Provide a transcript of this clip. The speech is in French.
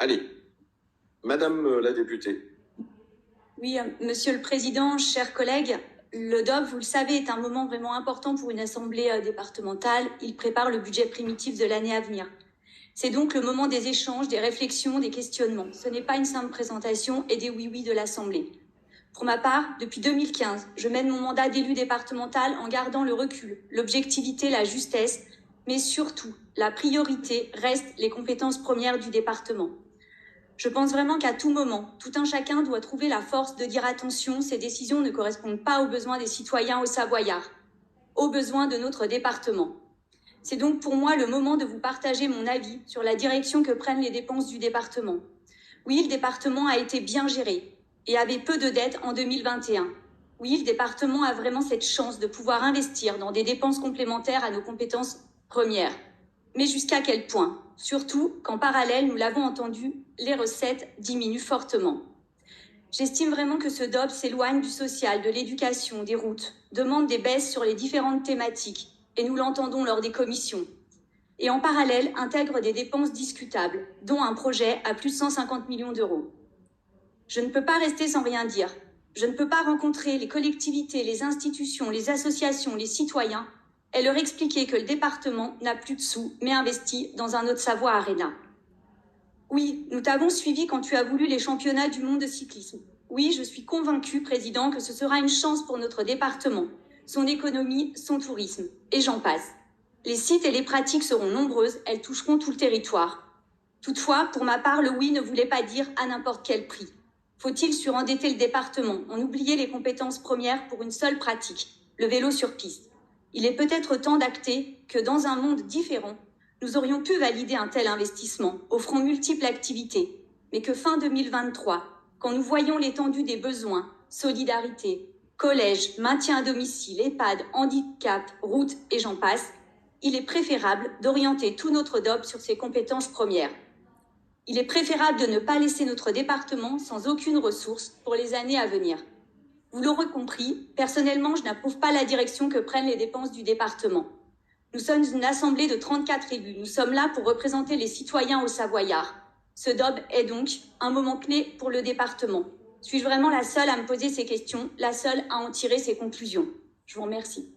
Allez, Madame la députée. Oui, Monsieur le Président, chers collègues, le DOB, vous le savez, est un moment vraiment important pour une assemblée départementale. Il prépare le budget primitif de l'année à venir. C'est donc le moment des échanges, des réflexions, des questionnements. Ce n'est pas une simple présentation et des oui-oui de l'Assemblée. Pour ma part, depuis 2015, je mène mon mandat d'élu départemental en gardant le recul, l'objectivité, la justesse, mais surtout, la priorité reste les compétences premières du département. Je pense vraiment qu'à tout moment, tout un chacun doit trouver la force de dire attention, ces décisions ne correspondent pas aux besoins des citoyens au Savoyard, aux besoins de notre département. C'est donc pour moi le moment de vous partager mon avis sur la direction que prennent les dépenses du département. Oui, le département a été bien géré et avait peu de dettes en 2021. Oui, le département a vraiment cette chance de pouvoir investir dans des dépenses complémentaires à nos compétences premières. Mais jusqu'à quel point? Surtout qu'en parallèle, nous l'avons entendu, les recettes diminuent fortement. J'estime vraiment que ce DOB s'éloigne du social, de l'éducation, des routes, demande des baisses sur les différentes thématiques, et nous l'entendons lors des commissions. Et en parallèle, intègre des dépenses discutables, dont un projet à plus de 150 millions d'euros. Je ne peux pas rester sans rien dire. Je ne peux pas rencontrer les collectivités, les institutions, les associations, les citoyens et leur expliquer que le département n'a plus de sous, mais investit dans un Haute-Savoie Arena. Oui, nous t'avons suivi quand tu as voulu les championnats du monde de cyclisme. Oui, je suis convaincue, Président, que ce sera une chance pour notre département, son économie, son tourisme, et j'en passe. Les sites et les pratiques seront nombreuses, elles toucheront tout le territoire. Toutefois, pour ma part, le oui ne voulait pas dire à n'importe quel prix. Faut-il surendetter le département, en oublier les compétences premières pour une seule pratique, le vélo sur piste? Il est peut-être temps d'acter que dans un monde différent, nous aurions pu valider un tel investissement, offrant multiples activités, mais que fin 2023, quand nous voyons l'étendue des besoins, solidarité, collège, maintien à domicile, EHPAD, handicap, route et j'en passe, il est préférable d'orienter tout notre DOB sur ses compétences premières. Il est préférable de ne pas laisser notre département sans aucune ressource pour les années à venir. Vous l'aurez compris, personnellement, je n'approuve pas la direction que prennent les dépenses du département. Nous sommes une assemblée de 34 élus. Nous sommes là pour représenter les citoyens au Savoyard. Ce DOB est donc un moment clé pour le département. Suis-je vraiment la seule à me poser ces questions, la seule à en tirer ces conclusions? Je vous remercie.